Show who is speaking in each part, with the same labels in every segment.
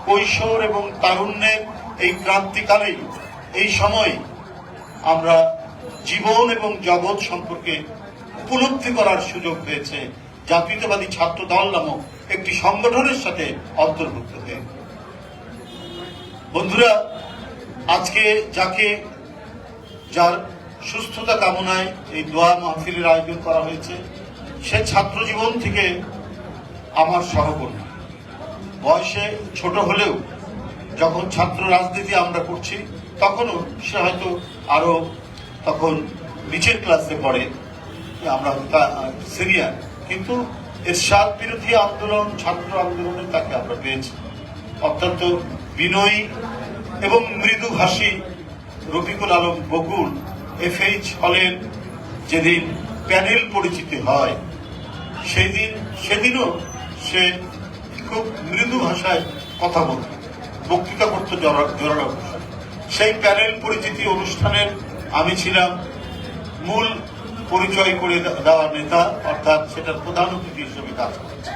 Speaker 1: কৈশোর এবং তারুণ্যের এই ক্রান্তিকালে এই সময় আমরা জীবন এবং জগৎ সম্পর্কে উপলব্ধি করার সুযোগ পেয়েছে জাতীয়তাবাদী ছাত্র দল নামক একটি সংগঠনের সাথে অন্তর্ভুক্ত হয়ে। বন্ধুরা, আজকে যার সুস্থতা কামনায় এই দোয়া মাহফিলের আয়োজন করা হয়েছে, সে ছাত্র জীবন থেকে আমার সহকর্মী। বয়সে ছোট হলেও যখন ছাত্র রাজনীতি আমরা করছি তখনও সে হয়তো আরো তখন নিচের ক্লাসে পড়ে, আমরা সিনিয়র, কিন্তু এরশাদ বিরোধী আন্দোলন, ছাত্র আন্দোলনে তাকে আমরা পেয়েছি। অত্যন্ত বিনয়ী এবং মৃদুভাষী রফিকুল আলম বকুল FH হলের যেদিন প্যানেল পরিচিতি হয় সেদিনও সে খুব মৃদু ভাষায় কথা বলত, বক্তৃতা করতো জোরালো। সেই প্যানেল পরিচিতি অনুষ্ঠানের আমি ছিলাম মূল পরিচয় করে দেওয়া নেতা, অর্থাৎ সেটার প্রধান অতিথি হিসেবে কাজ করেছে।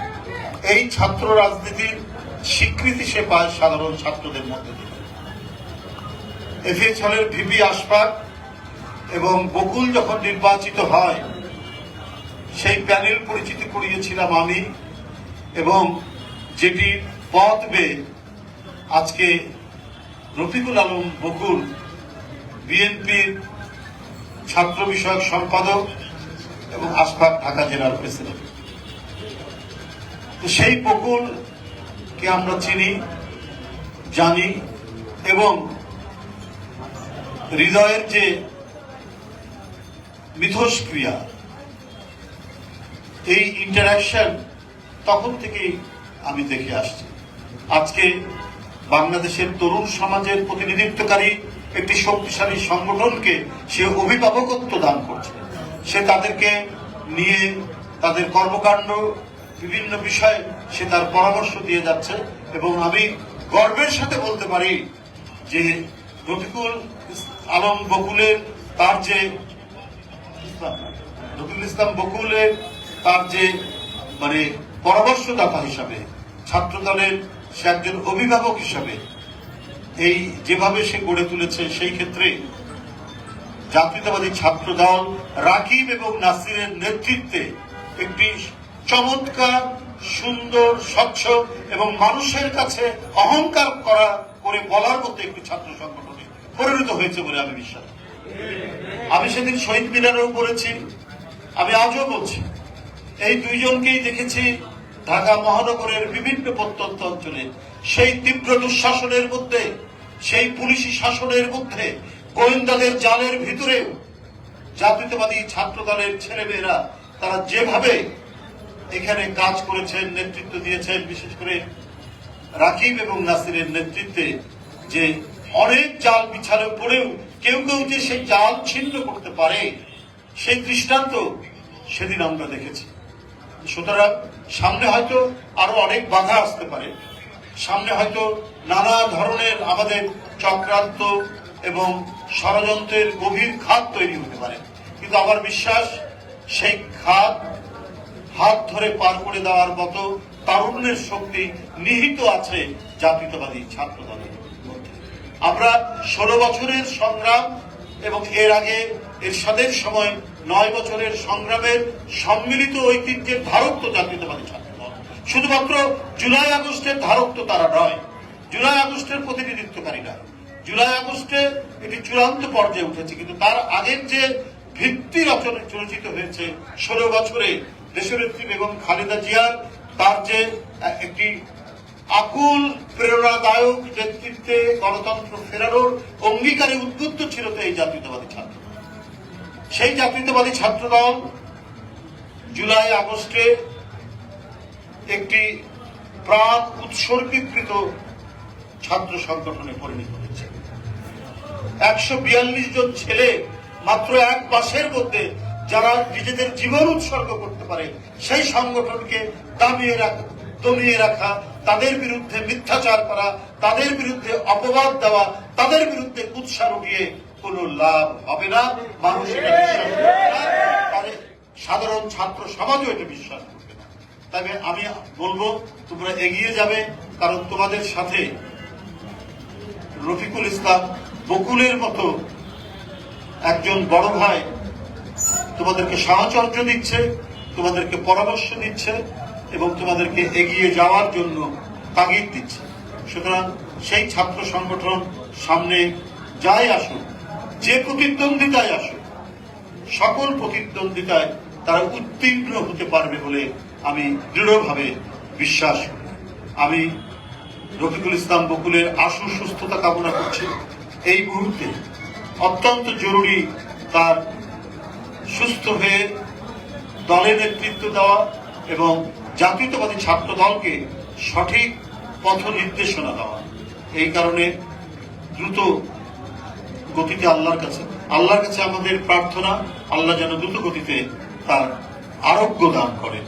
Speaker 1: এই ছাত্র রাজনীতির স্বীকৃতি সে পায় সাধারণ ছাত্রদের মধ্যে থেকে। FH হলের ভিপি আশফাক এবং বকুল যখন নির্বাচিত হয়, সেই প্যানেল পরিচিতি করিয়েছিলাম আমি, এবং যেটি পথ বেয়ে আজকে রফিকুল আলম বকুল বিএনপির ছাত্র বিষয়ক সম্পাদক এবং আশফাক ঢাকা জেলার প্রেসিডেন্ট। তো সেই বকুলকে আমরা চিনি, জানি, এবং হৃদয়ের যে মিথস্ক্রিয়া, এই ইন্টারাকশন তখন থেকেই আমি দেখে আসছি। আজকে বাংলাদেশের তরুণ সমাজের প্রতিনিধিত্বকারী একটি শক্তিশালী সংগঠনকে সে অভিভাবকত্ব দান করছে। সে তাদেরকে নিয়ে তাদের কর্মকাণ্ড বিভিন্ন বিষয়ে সে তার পরামর্শ দিয়ে যাচ্ছে, এবং আমি গর্বের সাথে বলতে পারি যে রফিকুল আলম বকুলের রফিকুল ইসলাম বকুলের তার যে পরামর্শদাতা হিসাবে, ছাত্রদলের সে একজন অভিভাবক হিসাবে এই যেভাবে সে গড়ে তুলেছে, সেই ক্ষেত্রে জাতীয়তাবাদী ছাত্র দল রাকিব এবং নাসিরের নেতৃত্বে একটি চমৎকার, সুন্দর, স্বচ্ছ এবং মানুষের কাছে অহংকার করে বলার মতো একটি ছাত্র সংগঠনে পরিণত হয়েছে বলে আমি বিশ্বাস। আমি সেদিন শহীদ মিনারেও বলেছি, আমি আজও বলছি, এই দুইজনকেই দেখেছি ঢাকা মহানগরের বিভিন্ন প্রত্যন্ত অঞ্চলে সেই তীব্র দুঃশাসনের মধ্যে, সেই পুলিশি শাসনের মধ্যে, গোয়েন্দাদের জালের ভিতরেও জাতীয়তাবাদী ছাত্র দলের ছেলেমেয়েরা তারা যেভাবে এখানে কাজ করেছেন, নেতৃত্ব দিয়েছেন, বিশেষ করে রাকিব এবং নাসিরের নেতৃত্বে, যে অনেক জাল বিছানো পড়েও কেউ কেউ যে সেই জাল ছিন্ন করতে পারে, সেই দৃষ্টান্ত সেদিন আমরা দেখেছি। সুতরাং সামনে হয়তো আরো অনেক বাধা আসতে পারে, সামনে হয়তো নানা ধরনের আমাদের চক্রান্ত এবং ষড়যন্ত্রের গভীর খাত তৈরি হতে পারে, কিন্তু আমার বিশ্বাস সেই খাত হাত ধরে পার করে দেওয়ার মতো তারুণ্যের শক্তি নিহিত আছে জাতীয়তাবাদী ছাত্র দলের মধ্যে। আমরা 16 বছরের সংগ্রাম এবং এর আগে এরশাদের সময় 9 বছরের সংগ্রামের সম্মিলিত ঐতিহ্যের ধারক তো জাতীয়তাবাদী ছাত্র দল। শুধুমাত্র জুলাই আগস্টের ধারক তো তারা নয়, জুলাই আগস্টের প্রতিনিধিত্বকারী নয়। জুলাই আগস্টে এটি চূড়ান্ত পর্যায়ে উঠেছে, কিন্তু তার আগের যে ভিত্তি রচিত হয়েছে 16 বছরে দেশনেত্রী বেগম খালেদা জিয়ার, তার যে একটি আকুল প্রেরণাদায়ক নেতৃত্বে গণতন্ত্র ফেরানোর অঙ্গীকারে উদ্বুদ্ধ ছিল তো এই জাতীয়তাবাদী ছাত্র। সেই জাতীয়তাবাদী ছাত্র দল জুলাই আগস্টে একটি প্রাণ উৎসর্গীকৃত ছাত্র সংগঠনে পরিণত হয়েছে। 142 জন ছেলে মাত্র 1 মাসের মধ্যে যারা নিজেদের জীবন উৎসর্গ করতে পারে, সেই সংগঠনকে দমিয়ে রাখা, তাদের বিরুদ্ধে মিথ্যাচার করা, তাদের বিরুদ্ধে অপবাদ দেওয়া, তাদের বিরুদ্ধে কুৎসা রটিয়ে কোন লাভ হবে না। মানুষ এটা বিশ্বাস করবে না, সাধারণ ছাত্র সমাজও এটা বিশ্বাস করবে না। তবে আমি বলবো তোমরা এগিয়ে যাবে, কারণ তোমাদের সাথে রফিকুল ইসলাম বকুলের মতো একজন বড় ভাই তোমাদেরকে সাহচর্য দিচ্ছে, তোমাদেরকে পরামর্শ দিচ্ছে এবং তোমাদেরকে এগিয়ে যাওয়ার জন্য তাগিদ দিচ্ছে। সুতরাং সেই ছাত্র সংগঠন সামনে যাই আসুক, যে প্রতিদ্বন্দ্বিতায় আসুক, সকল প্রতিদ্বন্দ্বিতায় তারা উত্তীর্ণ হতে পারবে বলে আমি দৃঢ়ভাবে বিশ্বাস করি। আমি রফিকুল ইসলাম বকুলের আশু সুস্থতা কামনা করছি। এই মুহূর্তে অত্যন্ত জরুরি তার সুস্থ হয়ে দলের নেতৃত্ব দেওয়া এবং জাতীয়তাবাদী ছাত্র দলকে সঠিক পথ নির্দেশনা দেওয়া। এই কারণে দ্রুত গতিতে আল্লাহর কাছে আমাদের প্রার্থনা, আল্লাহ যেন দ্রুত গতিতে তার আরোগ্য দান করেন।